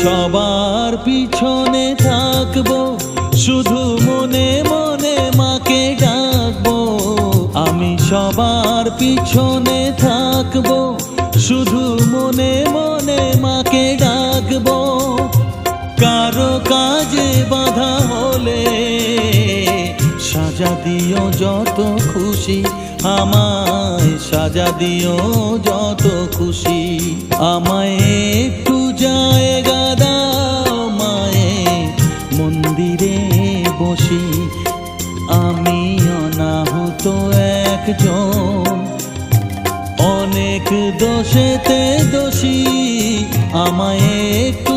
সবার পিছনে থাকবো, শুধু মনে মনে মাকে ডাকবো। আমি সবার পিছনে থাকবো, শুধু মনে মনে মাকে ডাকবো। কারো কাজে বাধা হলে সাজা দিও যত খুশি, আমায় সাজা দিও যত খুশি। আমায় একটু জায়গা দাও মায়ের মন্দিরে বসি। আমি অনাহুত একজন, অনেক দোষেতে দোষী। আমায় একটু